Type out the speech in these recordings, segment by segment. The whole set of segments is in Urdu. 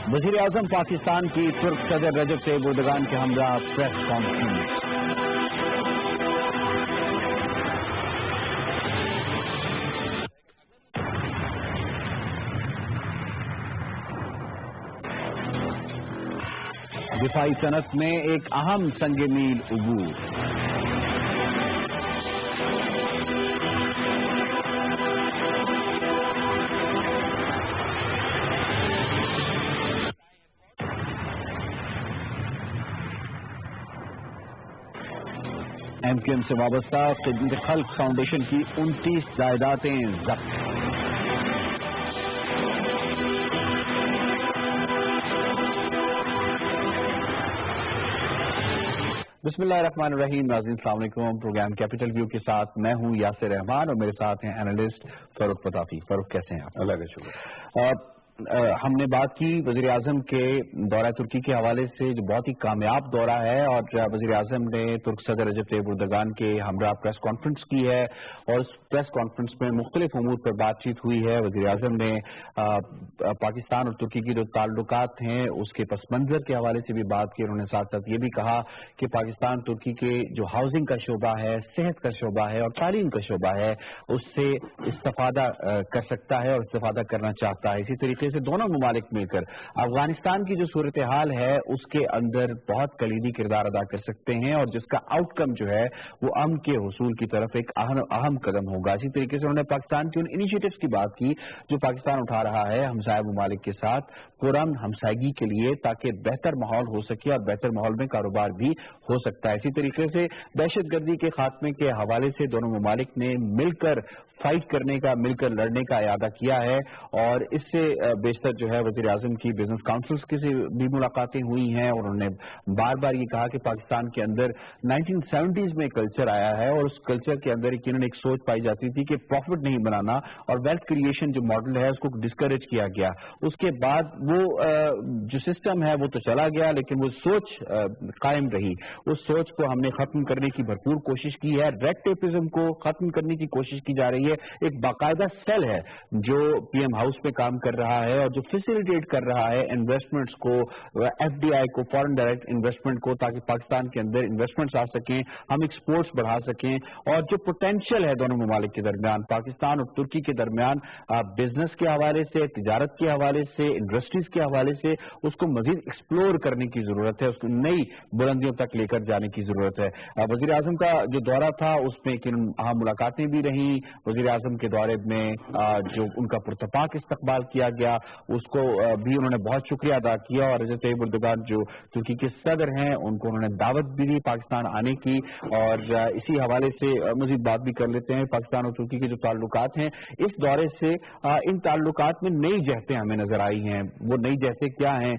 وزیر اعظم پاکستان کی ترک صدر رجب طیب اردگان کے ہمراہ پریس کانفرنس۔ دفاعی صنعت میں ایک اہم سنگ میل عبور۔ ایم کیو ایم سے وابستہ خدمت خلق فاؤنڈیشن کی 29 جائیدادیں ضبط۔ بسم اللہ الرحمن الرحیم۔ ناظرین السلام علیکم۔ پروگرام کیپٹل ویو کے ساتھ میں ہوں یاسر رحمان اور میرے ساتھ ہیں اینالسٹ فاروق پتافی۔ فاروق کیسے ہیں آپ؟ اللہ کا شکر۔ ہم نے بات کی وزیر اعظم کے دورہ ترکی کے حوالے سے، جو بہت ہی کامیاب دورہ ہے، اور وزیر اعظم نے ترک صدر رجب طیب اردگان کے ہمراہ پریس کانفرنس کی ہے اور اس پریس کانفرنس میں مختلف امور پر بات چیت ہوئی ہے۔ وزیر اعظم نے پاکستان اور ترکی کے جو تعلقات ہیں اس کے پس منظر کے حوالے سے بھی بات کی۔ انہوں نے ساتھ ساتھ یہ بھی کہا کہ پاکستان ترکی کے جو ہاؤسنگ کا شعبہ ہے، صحت کا شعبہ ہے اور تعلیم کا شعبہ ہے، اس سے استفادہ کر سکتا ہے اور استفادہ کرنا چاہتا ہے۔ اسی طریقے سے دونوں ممالک مل کر افغانستان کی جو صورتحال ہے اس کے اندر بہت کلیدی کردار ادا کر سکتے ہیں اور جس کا آؤٹ کم جو ہے وہ امن کے حصول کی طرف ایک اہم قدم ہوگا۔ اسی طریقے سے انہوں نے پاکستان کی ان انیشیٹوز کی بات کی جو پاکستان اٹھا رہا ہے ہمسایہ ممالک کے ساتھ پرامن ہمسائیگی کے لیے، تاکہ بہتر ماحول ہو سکے اور بہتر ماحول میں کاروبار بھی ہو سکتا ہے۔ اسی طریقے سے دہشت گردی کے خاتمے کے حوالے سے دونوں ممالک نے مل کر فائٹ کرنے کا، مل کر لڑنے کا اعادہ کیا ہے، اور اس سے بیشتر جو ہے وزیر اعظم کی بزنس کاؤنسلز کی سے بھی ملاقاتیں ہوئی ہیں، اور انہوں نے بار بار یہ کہا کہ پاکستان کے اندر 1970s میں کلچر آیا ہے اور اس کلچر کے اندر یقیناً ایک سوچ پائی جاتی تھی کہ پروفٹ نہیں بنانا اور ویلتھ کریشن جو ماڈل ہے اس کو ڈسکریج کیا گیا۔ اس کے بعد وہ جو سسٹم ہے وہ تو چلا گیا، لیکن وہ سوچ قائم رہی۔ اس سوچ کو ہم نے ختم کرنے کی بھرپور کوشش کی ہے، ریڈ ٹیپزم کو ختم کرنے کی کوشش کی جا رہی ہے۔ ایک باقاعدہ سیل ہے جو پی ایم ہاؤس میں کام کر رہا ہے اور جو فیسیلیٹیٹ کر رہا ہے انویسٹمنٹس کو، ایف ڈی آئی کو، فارن ڈائریکٹ انویسٹمنٹ کو، تاکہ پاکستان کے اندر انویسٹمنٹس آ سکیں، ہم ایکسپورٹس بڑھا سکیں، اور جو پوٹینشیل ہے دونوں ممالک کے درمیان، پاکستان اور ترکی کے درمیان بزنس کے حوالے سے، تجارت کے حوالے سے، انڈسٹریز کے حوالے سے، اس کو مزید ایکسپلور کرنے کی ضرورت ہے، اس کو نئی بلندیوں تک لے کر جانے کی ضرورت ہے۔ وزیر اعظم کا جو دورہ تھا اس میں اہم ملاقاتیں بھی رہیں۔ وزیر اعظم کے دورے میں جو ان کا پرتپاک استقبال کیا گیا اس کو بھی انہوں نے بہت شکریہ ادا کیا، اور رجب طیب اردگان جو ترکی کے صدر ہیں ان کو انہوں نے دعوت بھی دی پاکستان آنے کی، اور اسی حوالے سے مزید بات بھی کر لیتے ہیں۔ پاکستان اور ترکی کے جو تعلقات ہیں اس دورے سے ان تعلقات میں نئی جہتیں ہمیں نظر آئی ہیں۔ وہ نئی جہتیں کیا ہیں؟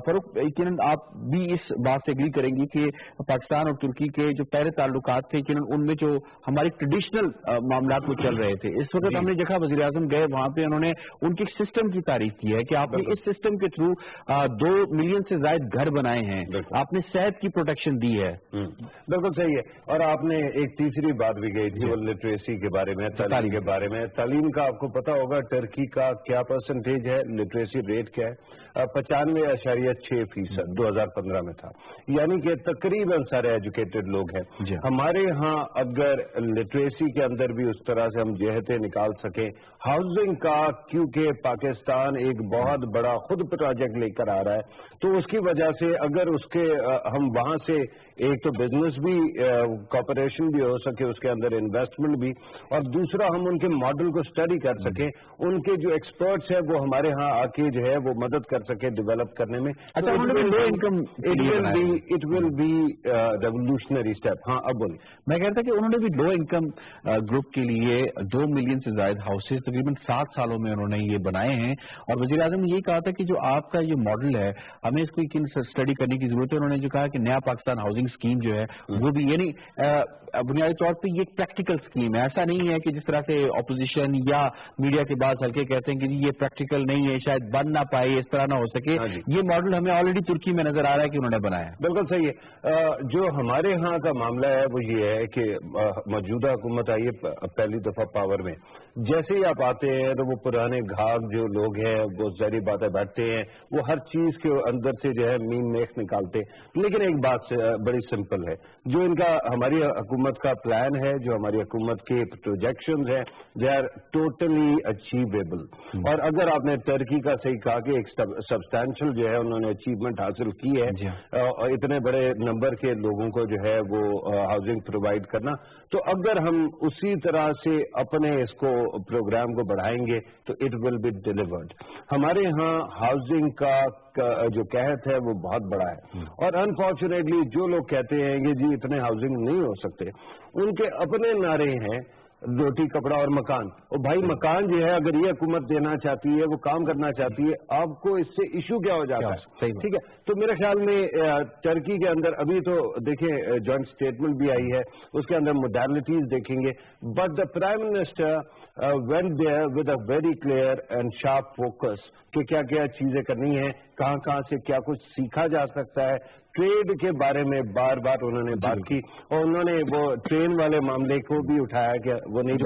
فاروق، یقیناً آپ بھی اس بات سے اگری کریں گی کہ پاکستان اور ترکی کے جو پہلے تعلقات تھے یقیناً ان میں جو ہماری ٹریڈیشنل معاملات وہ چل رہے تھے، اس وقت ہم نے دیکھا وزیر اعظم گئے وہاں پہ انہوں نے ان کے سسٹم کی تعریف کی ہے کہ آپ نے اس سسٹم کے تھرو 2 ملین سے زائد گھر بنائے ہیں، آپ نے صحت کی پروٹیکشن دی ہے۔ بالکل صحیح ہے، اور آپ نے ایک تیسری بات بھی کہی تھی وہ لٹریسی کے بارے میں، تعلیم کے بارے میں۔ تعلیم کا آپ کو پتا ہوگا ٹرکی کا کیا پرسنٹیج ہے، لٹریسی ریٹ کیا ہے؟ 95.6% 2015 میں تھا، یعنی کہ تقریباً سارے ایجوکیٹڈ لوگ ہیں۔ ہمارے ہاں اگر لٹریسی کے اندر بھی اس طرح سے ہم جہتیں نکال سکیں ہاؤسنگ کا، کیونکہ پاکستان ایک بہت بڑا خود پروجیکٹ لے کر آ رہا ہے، تو اس کی وجہ سے اگر اس کے ہم وہاں سے ایک تو بزنس بھی، کوپریشن بھی ہو سکے، اس کے اندر انویسٹمنٹ بھی، اور دوسرا ہم ان کے ماڈل کو اسٹڈی کر سکیں، ان کے جو ایکسپرٹس ہیں وہ ہمارے ہاں آ کے جو ہے وہ مدد کر سکے ڈیولپ کرنے میں۔ اچھا، it will be revolutionary step. ہاں اب بولیے۔ میں کہتا کہ انہوں نے بھی لو انکم گروپ کے لیے 2 ملین سے زائد ہاؤسز تقریباً 7 سالوں میں انہوں نے یہ بنائے ہیں، اور وزیر اعظم نے یہ کہا تھا کہ جو آپ کا یہ ماڈل ہے ہمیں اس کو اسٹڈی کرنے کی ضرورت ہے۔ انہوں نے جو کہا کہ نیا پاکستان ہاؤسنگ اسکیم جو ہے وہ بھی، یعنی بنیادی طور پہ یہ ایک پریکٹیکل اسکیم ہے، ایسا نہیں ہے کہ جس طرح سے اپوزیشن یا میڈیا کے بعض ہلکے کہتے ہیں کہ یہ پریکٹیکل نہیں ہے، شاید بن نہ پائے، اس طرح نہ ہو سکے۔ یہ ماڈل ہمیں آلریڈی ترکی میں نظر آ رہا ہے کہ انہوں نے بنایا ہے۔ بالکل صحیح ہے۔ جو ہمارے ہاں کا معاملہ ہے وہ یہ ہے کہ موجودہ حکومت آئی ہے پہلی دفعہ پاور میں، جیسے ہی آپ آتے ہیں تو وہ پرانے گھاگ جو لوگ ہے وہ ظاہری بات ہے بیٹھتے ہیں, وہ ہر چیز کے اندر سے جو ہے مین میخ نکالتے ہیں. لیکن ایک بات بڑی سمپل ہے, جو ان کا ہماری حکومت کا پلان ہے, جو ہماری حکومت کے پروجیکشنز ہیں, دے آر ٹوٹلی اچیویبل. اور اگر آپ نے ٹرکی کا صحیح کہا کہ ایک سبسٹینشل جو ہے انہوں نے اچیومنٹ حاصل کی ہے, اتنے بڑے نمبر کے لوگوں کو جو ہے وہ ہاؤسنگ پرووائڈ کرنا, تو اگر ہم اسی طرح سے اپنے اس کو پروگرام کو بڑھائیں گے تو اٹ ول بی ڈیلیورڈ. ہمارے یہاں ہاؤسنگ کا جو قحط ہے وہ بہت بڑا ہے, اور انفارچونیٹلی جو لوگ کہتے ہیں کہ جی اتنے ہاؤسنگ نہیں ہو سکتے, ان کے اپنے نعرے ہیں روٹی کپڑا اور مکان. اور بھائی مکان جو ہے اگر یہ حکومت دینا چاہتی ہے, وہ کام کرنا چاہتی ہے, آپ کو اس سے ایشو کیا ہو جاتا ہے؟ ٹھیک ہے, تو میرے خیال میں ٹرکی کے اندر ابھی تو دیکھیں جوائنٹ اسٹیٹمنٹ بھی آئی ہے, اس کے اندر موڈیلٹیز دیکھیں گے, but the prime minister went there with a very clear and sharp focus کہ کیا کیا چیزیں کرنی ہیں, کہاں کہاں سے کیا کچھ سیکھا جا سکتا ہے. ٹریڈ کے بارے میں بار بار انہوں نے بات کی, اور انہوں نے وہ ٹرین والے معاملے کو بھی اٹھایا کہ وہ نہیں,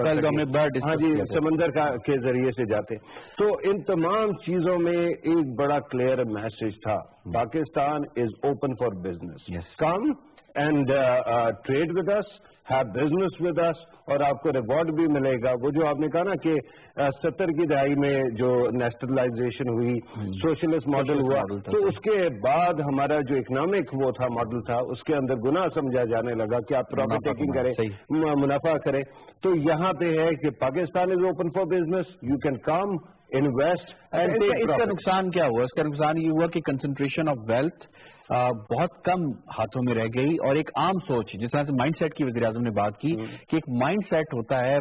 ہاں جی, سمندر کے ذریعے سے جاتے. تو ان تمام چیزوں میں ایک بڑا کلیئر میسج تھا, Pakistan is open for business, come and trade with us, have business with us, اور آپ کو ریوارڈ بھی ملے گا. وہ جو آپ نے کہا نا کہ 70 کی دہائی میں جو نیشنلائزیشن ہوئی, سوشلسٹ ماڈل ہوا, تو اس کے بعد ہمارا جو اکنامک وہ تھا ماڈل تھا, اس کے اندر گناہ سمجھا جانے لگا کہ آپ پروفٹ ٹیکنگ کریں, منافع کریں. تو یہاں پہ ہے کہ Pakistan is open for business, you can come invest. اس کا نقصان کیا ہوا؟ اس کا نقصان یہ ہوا کہ کنسنٹریشن آف ویلتھ بہت کم ہاتھوں میں رہ گئی, اور ایک عام سوچ, جس طرح سے مائنڈ سیٹ کی وزیر اعظم نے بات کی کہ ایک مائنڈ سیٹ ہوتا ہے,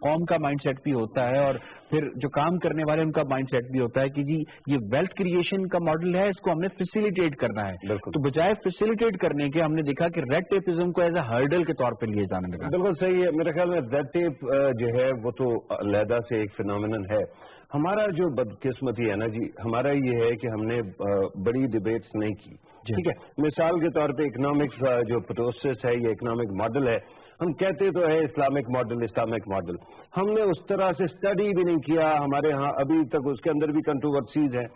قوم کا مائنڈ سیٹ بھی ہوتا ہے, اور پھر جو کام کرنے والے ان کا مائنڈ سیٹ بھی ہوتا ہے کہ جی یہ ویلتھ کریشن کا ماڈل ہے, اس کو ہم نے فیسیلیٹیٹ کرنا ہے. تو بجائے فیسیلیٹیٹ کرنے کے ہم نے دیکھا کہ ریڈ ٹیپزم کو ایز اے ہرڈل کے طور پہ لیے جانے لگا. بالکل صحیح ہے, میرے خیال میں ریڈ ٹیپ جو ہے وہ تو علیحدہ سے ایک فینومینن ہے. ہمارا جو بدقسمتی ہے نا جی, ہمارا یہ ہے کہ ہم نے بڑی ڈیبیٹس نہیں کی. ٹھیک ہے, مثال کے طور پہ اکنامک جو پروسیس ہے, یہ اکنامک ماڈل ہے, ہم کہتے تو ہے اسلامک ماڈل, اسلامک ماڈل, ہم نے اس طرح سے اسٹڈی بھی نہیں کیا. ہمارے ہاں ابھی تک اس کے اندر بھی کنٹروورسیز ہیں.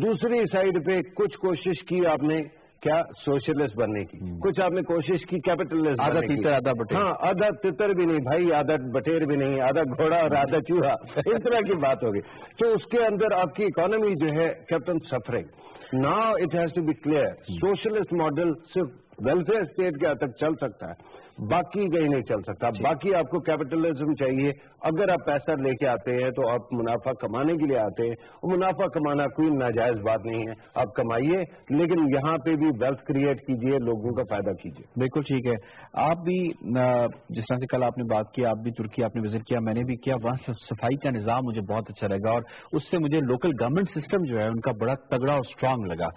دوسری سائڈ پہ کچھ کوشش کی آپ نے کیا سوشلسٹ بننے کی, کچھ آپ نے کوشش کی کیپٹلسٹ, آدھا تیتر آدھا بٹیر. ہاں, آدھا تیتر بھی نہیں بھائی, آدھا بٹیر بھی نہیں, آدھا گھوڑا اور آدھا چوہا, اس طرح کی بات ہوگی. تو اس کے اندر آپ کی اکانومی جو ہے captain suffering. Now it has to be clear, socialist model صرف ویلفیئر اسٹیٹ کے حد تک چل سکتا ہے, باقی کہیں نہیں چل سکتا. باقی آپ کو کیپٹلزم چاہیے. اگر آپ پیسہ لے کے آتے ہیں تو آپ منافع کمانے کے لیے آتے ہیں, اور منافع کمانا کوئی ناجائز بات نہیں ہے, آپ کمائیے, لیکن یہاں پہ بھی ویلتھ کریٹ کیجیے, لوگوں کا فائدہ کیجیے. بالکل ٹھیک ہے. آپ بھی جس طرح سے کل آپ نے بات کی, آپ بھی ترکی آپ نے وزٹ کیا, میں نے بھی کیا, وہاں صفائی کا نظام مجھے بہت اچھا لگا, اور اس سے مجھے لوکل گورنمنٹ سسٹم جو ہے ان کا بڑا تگڑا اور اسٹرانگ لگا.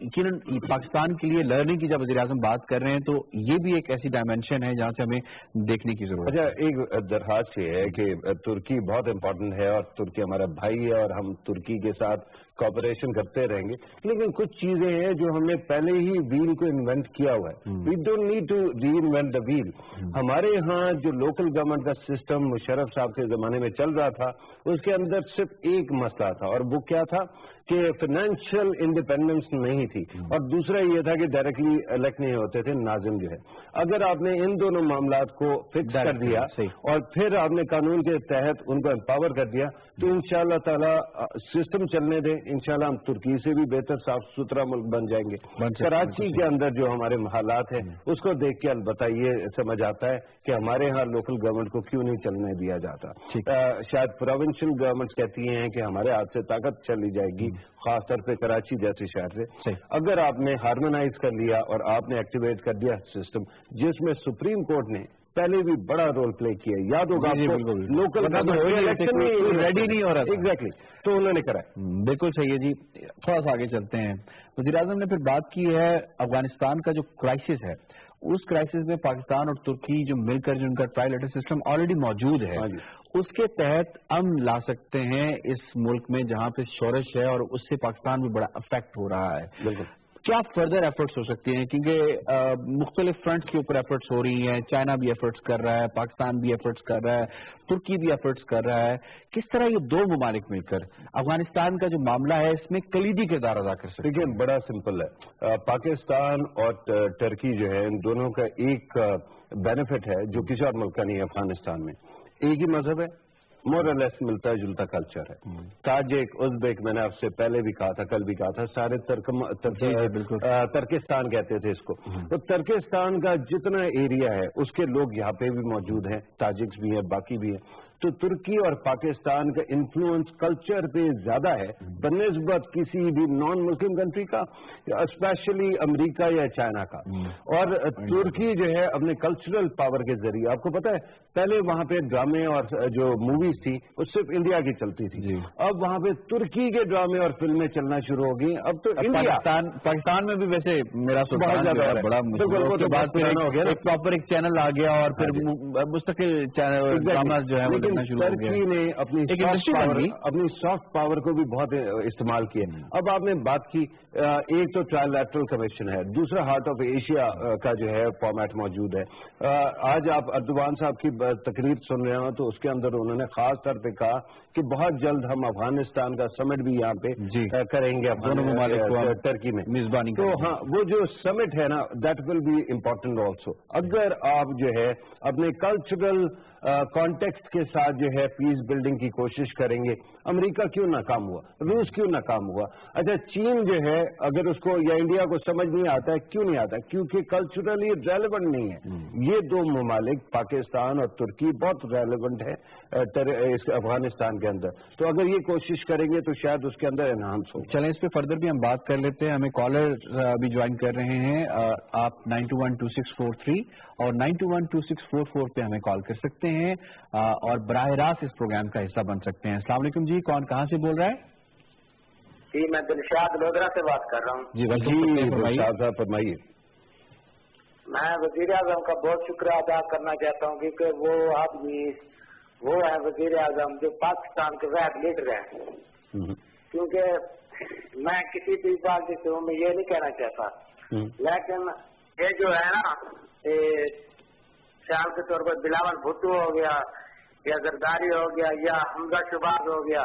یقیناً پاکستان کے لیے لرننگ کی جب وزیر اعظم بات کر رہے ہیں تو یہ بھی ایک ایسی ڈائمینشن ہے جہاں سے ہمیں دیکھنے کی ضرورت ہے. اچھا, ایک درخواست یہ ہے کہ ترکی بہت امپورٹنٹ ہے, اور ترکی ہمارا بھائی ہے, اور ہم ترکی کے ساتھ کوآپریشن کرتے رہیں گے, لیکن کچھ چیزیں ہیں جو ہم نے پہلے ہی ویل کو انوینٹ کیا ہوا ہے. We don't need to reinvent the wheel. ہمارے ہاں جو لوکل گورنمنٹ کا سسٹم مشرف صاحب کے زمانے میں چل رہا تھا, اس کے اندر صرف ایک مسئلہ تھا, اور وہ کیا تھا کہ فائنینشیل انڈیپینڈنس نہیں تھی, اور دوسرا یہ تھا کہ ڈائریکٹلی الیکٹ نہیں ہوتے تھے ناظم جو ہے. اگر آپ نے ان دونوں معاملات کو فکس کر دیا اور پھر آپ نے قانون کے تحت ان کو امپاور کر دیا, تو انشاءاللہ تعالی سسٹم چلنے دیں, انشاءاللہ ہم ترکی سے بھی بہتر صاف ستھرا ملک بن جائیں گے. کراچی کے اندر جو ہمارے حالات ہیں اس کو دیکھ کے البتہ یہ سمجھ آتا ہے کہ ہمارے ہاں لوکل گورنمنٹ کو کیوں نہیں چلنے دیا جاتا. شاید پروونشل گورنمنٹ کہتی ہیں کہ ہمارے ہاتھ سے طاقت چلی جائے گی, خاص طور پہ کراچی جیسے شہر سے. اگر آپ نے ہارمونائز کر لیا اور آپ نے ایکٹیویٹ کر دیا سسٹم, جس میں سپریم کورٹ نے پہلے بھی بڑا رول پلے کیا, یاد ہوگا آپ کو, لوکل ریڈی نہیں ہو رہا. ایگزیکٹلی, تو انہوں نے کرا. بالکل صحیح ہے جی. تھوڑا سا آگے چلتے ہیں. وزیر اعظم نے پھر بات کی ہے افغانستان کا جو کرائسس ہے, اس کرائسس میں پاکستان اور ترکی جو مل کر جو ان کا ٹرائی لیٹر سسٹم آلریڈی موجود ہے, اس کے تحت امن لا سکتے ہیں اس ملک میں جہاں پہ شورش ہے, اور اس سے پاکستان میں بڑا افیکٹ ہو رہا ہے. کیا فردر ایفرٹس ہو سکتی ہیں؟ کیونکہ مختلف فرنٹس کے اوپر ایفرٹس ہو رہی ہیں، چائنا بھی ایفرٹس کر رہا ہے، پاکستان بھی ایفرٹس کر رہا ہے، ترکی بھی ایفرٹس کر رہا ہے. کس طرح یہ دو ممالک مل کر افغانستان کا جو معاملہ ہے اس میں کلیدی کردار ادا کر سکتے ہیں؟ دیکھیں بڑا سمپل ہے. پاکستان اور ٹرکی جو ہے ان دونوں کا ایک بینیفٹ ہے جو کسی اور ملک کا نہیں ہے. افغانستان میں ایک ہی مذہب ہے، مور اور لیس ملتا جلتا کلچر ہے. تاجک، ازبیک، میں نے آپ سے پہلے بھی کہا تھا، کل بھی کہا تھا، سارے ترکستان کہتے تھے اس کو. تو ترکستان کا جتنا ایریا ہے اس کے لوگ یہاں پہ بھی موجود ہیں، تاجکس بھی ہیں، باقی بھی ہیں. تو ترکی اور پاکستان کا انفلوئنس کلچر پہ زیادہ ہے بنسبت کسی بھی نان مسلم کنٹری کا، اسپیشلی امریکہ یا چائنا کا. اور ترکی جو ہے اپنے کلچرل پاور کے ذریعے، آپ کو پتہ ہے پہلے وہاں پہ ڈرامے اور جو موویز تھی وہ صرف انڈیا کی چلتی تھی، اب وہاں پہ ترکی کے ڈرامے اور فلمیں چلنا شروع ہو گئی. اب تو پاکستان میں بھی ویسے میرا بڑا پراپر ایک چینل آ گیا اور پھر مستقل ڈرامہ جو ہے ترکی نے اپنی سافٹ پاور کو بھی بہت استعمال کیا. اب آپ نے بات کی، ایک تو ٹرائل لیٹرل کمیشن ہے، دوسرا ہارٹ آف ایشیا کا جو ہے فارمیٹ موجود ہے. آج آپ اردوان صاحب کی تقریر سن رہے ہوں تو اس کے اندر انہوں نے خاص طور پہ کہا کہ بہت جلد ہم افغانستان کا سمٹ بھی یہاں پہ کریں گے ٹرکی میں میزبانی. تو ہاں وہ جو سمٹ ہے نا that will be important also. اگر آپ جو ہے اپنے کلچرل کانٹیکسٹ کے ساتھ جو ہے پیس بلڈنگ کی کوشش کریں گے، امریکہ کیوں ناکام ہوا، روس کیوں ناکام ہوا، اچھا چین جو ہے اگر اس کو یا انڈیا کو سمجھ نہیں آتا ہے، کیوں نہیں آتا؟ کیونکہ کلچرلی ریلیونٹ نہیں ہے. یہ دو ممالک پاکستان اور ترکی بہت ریلیونٹ ہے افغانستان کے اندر. تو اگر یہ کوشش کریں گے تو شاید اس کے اندر انہانس ہو. چلیں اس پہ فردر بھی ہم بات کر لیتے ہیں. ہمیں کالر بھی جوائن کر رہے ہیں. آپ 921264 اور 921264 پہ ہمیں کال کر سکتے ہیں اور براہ راست اس پروگرام کا حصہ بن سکتے ہیں. السلام علیکم جی، کون کہاں سے بول رہا ہے؟ جی میں دلشاد لودرا سے بات کر رہا ہوں. جی دلشاد صاحب فرمائیے. میں وزیر اعظم کا بہت شکریہ ادا کرنا چاہتا ہوں کیونکہ وہ آدمی وہ ہے وزیر اعظم جو پاکستان کے واحد لیڈر ہیں. کیونکہ میں کسی بھی بات سے ہوں میں یہ نہیں کہنا چاہتا، لیکن یہ جو ہے نا مثال کے طور پر بلاول بھٹو ہو گیا یا زرداری ہو گیا یا حمزہ شہباز ہو گیا،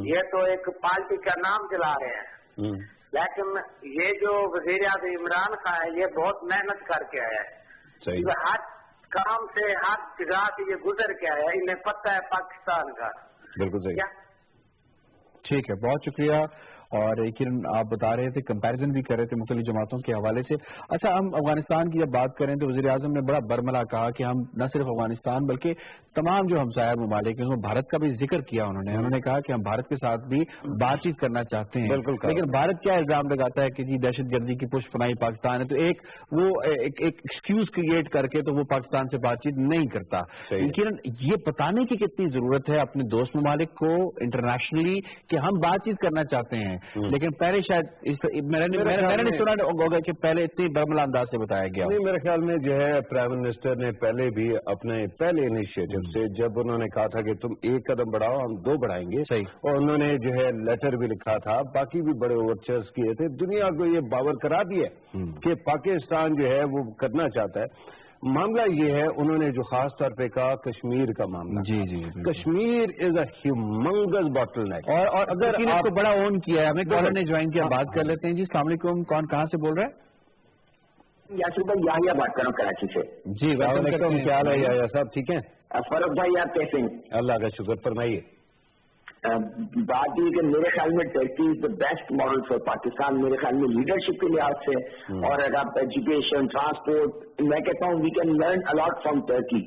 یہ تو ایک پارٹی کا نام چلا رہے ہیں. لیکن یہ جو وزیر اعظم عمران خان ہے یہ بہت محنت کر کے آیا ہے، ہر کام سے ہر جگہ سے یہ گزر کے آیا ہے، انہیں پتہ ہے پاکستان کا. بالکل صحیح. ٹھیک ہے، بہت شکریہ. اور یقیناً آپ بتا رہے تھے، کمپیریزن بھی کر رہے تھے مختلف جماعتوں کے حوالے سے. اچھا، ہم افغانستان کی جب بات کریں تو وزیر اعظم نے بڑا برملا کہا کہ ہم نہ صرف افغانستان بلکہ تمام جو ہمسایہ ممالک ہیں بھارت کا بھی ذکر کیا. انہوں نے کہا کہ ہم بھارت کے ساتھ بھی بات چیت کرنا چاہتے ہیں. لیکن بھارت کیا الزام لگاتا ہے کہ جی دہشت گردی کی پشت پناہی پاکستان ہے، تو ایک ایکسکیوز کریٹ کر کے تو وہ پاکستان سے بات چیت نہیں کرتا. یقیناً یہ بتانے کی کتنی ضرورت ہے اپنے دوست ممالک کو انٹرنیشنلی کہ ہم بات چیت کرنا چاہتے ہیں، لیکن پہلے شاید میں نے سنا ہوگا کہ پہلے اتنی برملا انداز سے بتایا گیا. نہیں، میرے خیال میں جو ہے پرائم منسٹر نے پہلے بھی اپنے پہلے انیشیٹو سے جب انہوں نے کہا تھا کہ تم ایک قدم بڑھاؤ ہم دو بڑھائیں گے، اور انہوں نے جو ہے لیٹر بھی لکھا تھا، باقی بھی بڑے اوورچرز کیے تھے، دنیا کو یہ باور کرا دیا کہ پاکستان جو ہے وہ کرنا چاہتا ہے. معاملہ یہ ہے انہوں نے جو خاص طور پہ کہا کشمیر کا معاملہ. جی کشمیر از اے ہیومنگس باٹل نیک، اور اگر آپ کو بڑا اون کیا ہے. ہمیں کالر نے جوائن کیا، بات کر لیتے ہیں. جی السلام علیکم، کون کہاں سے بول رہا ہے؟ یاسر بھائی یحییٰ بات کر رہا ہوں کراچی سے. جی السلام علیکم، کیا حال ہے یحییٰ صاحب، ٹھیک ہیں؟ فاروق بھائی آپ کیسے ہیں؟ اللہ کا شکر، فرمائیے. بات یہ کہ میرے خیال میں Turkey is the best model for Pakistan, میرے خیال میں لیڈرشپ کے لحاظ سے، اور اگر آپ ایجوکیشن، ٹرانسپورٹ، میں کہتا ہوں we can learn a lot from Turkey.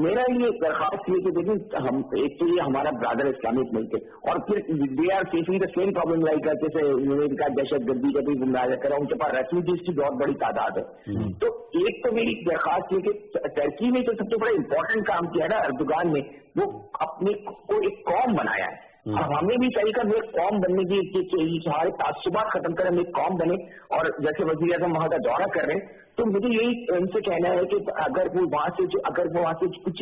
میرا یہ درخواست یہ کہ دیکھیں ہم ایک تو یہ ہمارا برادر اسلامک ملک ہے، اور پھر they are facing the same problem like جیسے کا دہشت گردی کا بھی گمراہ کرا، ان کے پاس ریفیوجیز کی بہت بڑی تعداد ہے. تو ایک تو میری درخواست یہ کہ ٹرکی نے جو سب سے بڑا امپورٹنٹ کام کیا نا اردوغان نے، وہ اپنے کو ایک قوم بنایا ہے. اب ہمیں بھی چاہیے کہ ایک قوم بننے کی ہمارے تعصبات ختم کریں، ہم ایک قوم بنے. اور جیسے وزیر اعظم وہاں کا دورہ کر رہے ہیں تو مجھے یہی ان سے کہنا ہے کہ اگر وہ وہاں سے کچھ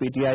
PTI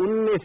19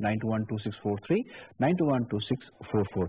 92126439212644। 92126444।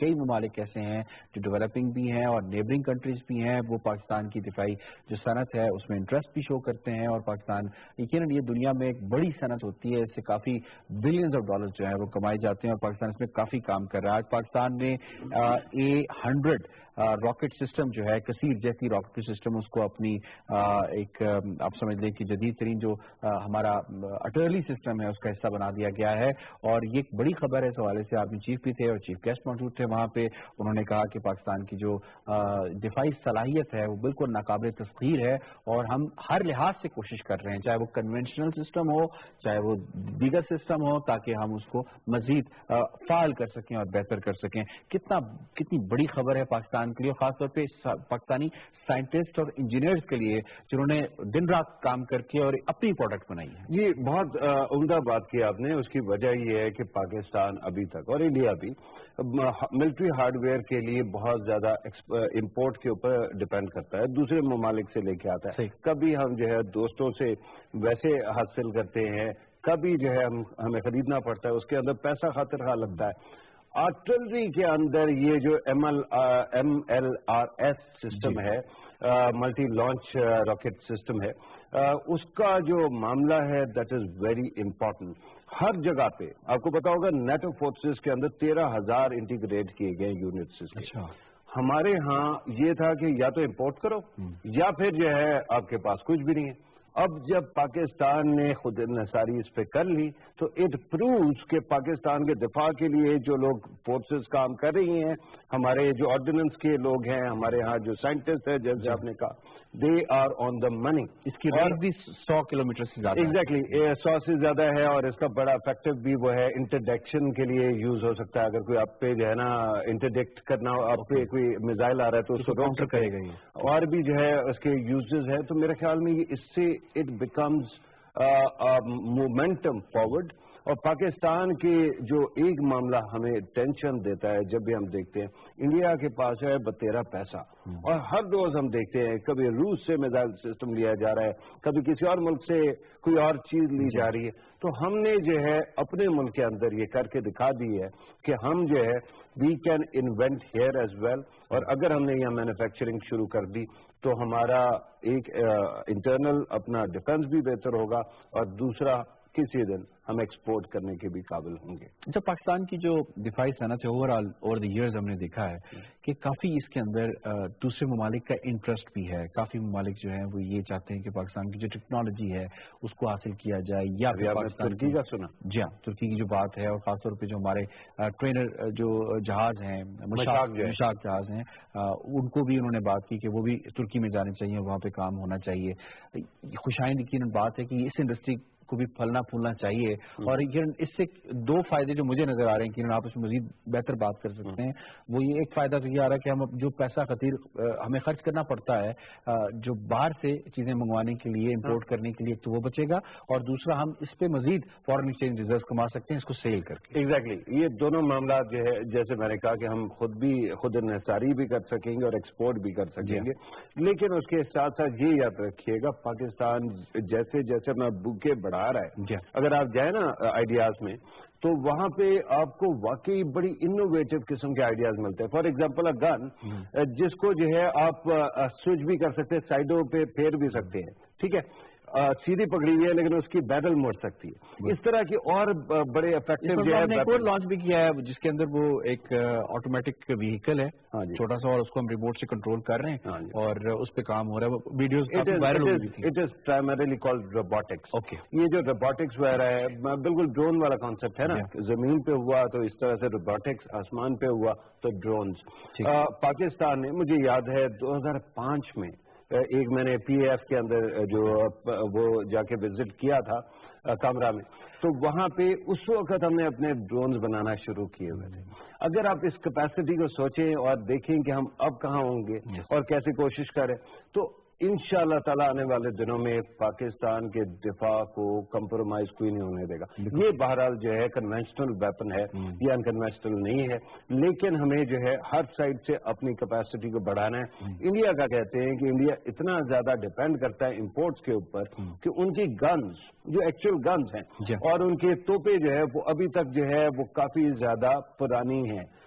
کئی ممالک ایسے ہیں جو ڈیولپنگ بھی ہیں اور نیبرنگ کنٹریز بھی ہیں، وہ پاکستان کی دفاعی جو صنعت ہے اس میں انٹرسٹ بھی شو کرتے ہیں، اور پاکستان یقیناً یہ دنیا میں ایک بڑی صنعت ہوتی ہے، اس سے کافی بلینز آف ڈالر جو ہیں وہ کمائے جاتے ہیں، اور پاکستان اس میں کافی کام کر رہا ہے۔ آج پاکستان نے A100 راکٹ سسٹم جو ہے، کثیر جیسی راکٹ سسٹم، اس کو اپنی ایک آپ سمجھ لیں کہ جدید ترین جو ہمارا اٹرلی سسٹم ہے اس کا حصہ بنا دیا گیا ہے، اور یہ ایک بڑی خبر ہے۔ اس حوالے سے آرمی چیف بھی تھے اور چیف گیسٹ موجود تھے وہاں پہ، انہوں نے کہا کہ پاکستان کی جو دفاعی صلاحیت ہے وہ بالکل ناقابل تسخیر ہے، اور ہم ہر لحاظ سے کوشش کر رہے ہیں، چاہے وہ کنونشنل سسٹم ہو چاہے وہ دیگر سسٹم ہو، تاکہ ہم اس کو مزید فعال کر سکیں اور بہتر کر سکیں۔ کتنی بڑی خبر ہے پاکستان کے لیے، خاص طور پہ پاکستانی سائنٹسٹ اور انجینئرز کے لیے جنہوں نے دن رات کام کر کے اور اپنی پروڈکٹ بنائی ہے۔ یہ بہت عمدہ بات کی آپ نے۔ اس کی وجہ یہ ہے کہ پاکستان ابھی تک اور انڈیا بھی ملٹری ہارڈ ویئر کے لیے بہت زیادہ امپورٹ کے اوپر ڈپینڈ کرتا ہے، دوسرے ممالک سے لے کے آتا ہے۔ کبھی ہم جو ہے دوستوں سے ویسے حاصل کرتے ہیں، کبھی جو ہے ہمیں خریدنا پڑتا ہے، اس کے اندر پیسہ خاطر خواہ لگتا ہے۔ آرٹلری کے اندر یہ جو MLRS سسٹم ہے، ملٹی لانچ راکٹ سسٹم ہے، اس کا جو معاملہ ہے دیٹ از ویری امپورٹنٹ۔ ہر جگہ پہ آپ کو پتا ہوگا نیٹو فورسز کے اندر 13,000 انٹیگریٹ کیے گئے یونٹس۔ ہمارے ہاں یہ تھا کہ یا تو امپورٹ کرو یا پھر جو ہے آپ کے پاس کچھ بھی نہیں ہے۔ اب جب پاکستان نے خود انحصاری اس پہ کر لی تو اٹ پرووز کہ پاکستان کے دفاع کے لیے جو لوگ فورسز کام کر رہی ہیں، ہمارے جو آرڈیننس کے لوگ ہیں، ہمارے ہاں جو سائنٹسٹ ہیں، جیسے آپ نے کہا دے آر آن دا منی۔ اس کی رینج بھی 100 کلومیٹر سے زیادہ، ایگزیکٹلی 100 سے زیادہ ہے، اور اس کا بڑا افیکٹو بھی وہ ہے، انٹرڈکشن کے لیے یوز ہو سکتا ہے۔ اگر کوئی آپ پہ جو ہے نا انٹرڈکٹ کرنا ہو، آپ پہ کوئی میزائل آ رہا ہے تو اس کو کاؤنٹر کرے گا، اور بھی جو ہے اس کے یوزز ہیں۔ تو میرے خیال میں اس سے اٹ بیکمز مومنٹم فارورڈ۔ اور پاکستان کے جو ایک معاملہ ہمیں ٹینشن دیتا ہے جب بھی ہم دیکھتے ہیں، انڈیا کے پاس ہے بتیرا پیسہ، اور ہر روز ہم دیکھتے ہیں کبھی روس سے میزائل سسٹم لیا جا رہا ہے، کبھی کسی اور ملک سے کوئی اور چیز لی جا رہی ہے۔ تو ہم نے جو ہے اپنے ملک کے اندر یہ کر کے دکھا دی ہے کہ ہم جو ہے we can invent here as well, اور اگر ہم نے یہ مینوفیکچرنگ شروع کر دی تو ہمارا ایک انٹرنل اپنا ڈیفنس بھی بہتر ہوگا، اور دوسرا کسی دن ہم ایکسپورٹ کرنے کے بھی قابل ہوں گے۔ جب پاکستان کی جو دفاعی صنعت ہے اوور دی ایئرز ہم نے دیکھا ہے کہ کافی اس کے اندر دوسرے ممالک کا انٹرسٹ بھی ہے، کافی ممالک جو ہیں وہ یہ چاہتے ہیں کہ پاکستان کی جو ٹیکنالوجی ہے اس کو حاصل کیا جائے، یا پھر ترکی کا سنا؟ جی ہاں، ترکی کی جو بات ہے، اور خاص طور پہ جو ہمارے ٹرینر جو جہاز ہیں، مشاق جہاز ہیں، ان کو بھی انہوں نے بات کی کہ وہ بھی ترکی میں جانے چاہیے، وہاں پہ کام ہونا چاہیے۔ خوشائند یقیناً بات ہے کہ اس انڈسٹری کو بھی پھلنا پھولنا چاہیے، اور اس سے دو فائدے جو مجھے نظر آ رہے ہیں کہ آپ اس میں مزید بہتر بات کر سکتے ہیں، وہ یہ ایک فائدہ تو یہ آ رہا ہے کہ ہم جو پیسہ خطیر ہمیں خرچ کرنا پڑتا ہے جو باہر سے چیزیں منگوانے کے لیے، امپورٹ کرنے کے لیے، تو وہ بچے گا، اور دوسرا ہم اس پہ مزید فارن ایکسچینج ریزرو کما سکتے ہیں اس کو سیل کر کے۔ ایگزیکٹلی یہ دونوں معاملات جو ہے جیسے میں نے کہا کہ ہم خود انحصاری بھی کر سکیں گے اور ایکسپورٹ بھی کر سکیں گے، لیکن اس کے ساتھ ساتھ یہ یاد رکھیے گا پاکستان جیسے جیسے میں بوکے بڑھا رہا ہے، اگر آپ جائیں نا آئیڈیاز میں تو وہاں پہ آپ کو واقعی بڑی انوویٹو قسم کے آئیڈیاز ملتے ہیں۔ فار ایگزامپل گن جس کو جو ہے آپ سوئچ بھی کر سکتے ہیں، سائڈوں پہ پھیر بھی سکتے ہیں، ٹھیک ہے، سیدھی پکڑی ہوئی ہے لیکن اس کی بیرل موڑ سکتی ہے۔ اس طرح کی اور بڑے افیکٹو جو ہے لانچ بھی کیا ہے جس کے اندر وہ ایک آٹومیٹک وہیکل ہے چھوٹا سا، اور اس کو ہم ریموٹ سے کنٹرول کر رہے ہیں اور اس پہ کام ہو رہا ہے، ویڈیوز وائرل ہو رہی تھی۔ It is primarily called robotics. یہ جو روبوٹکس وغیرہ ہے بالکل ڈرون والا کانسیپٹ ہے نا، زمین پہ ہوا تو اس طرح سے روبوٹکس، آسمان پہ ہوا تو ڈرونز۔ پاکستان نے، مجھے یاد ہے 2005 میں ایک میں نے پی اے ایف کے اندر جو وہ جا کے وزٹ کیا تھا کامرا میں، تو وہاں پہ اس وقت ہم نے اپنے ڈرونز بنانا شروع کیے ہوئے تھے۔ اگر آپ اس کیپیسٹی کو سوچیں اور دیکھیں کہ ہم اب کہاں ہوں گے اور کیسے کوشش کریں، تو انشاءاللہ تعالیٰ آنے والے دنوں میں پاکستان کے دفاع کو کمپرومائز کوئی نہیں ہونے دے گا۔ یہ بہرحال جو ہے کنونشنل ویپن ہے، یہ انکنونشنل نہیں ہے، لیکن ہمیں جو ہے ہر سائڈ سے اپنی کیپیسٹی کو بڑھانا ہے۔ انڈیا کا کہتے ہیں کہ انڈیا اتنا زیادہ ڈیپینڈ کرتا ہے امپورٹس کے اوپر کہ ان کی گنز جو ایکچوئل گنز ہیں اور ان کے توپے جو ہے وہ ابھی تک جو ہے وہ کافی زیادہ پرانی ہیں،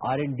R&D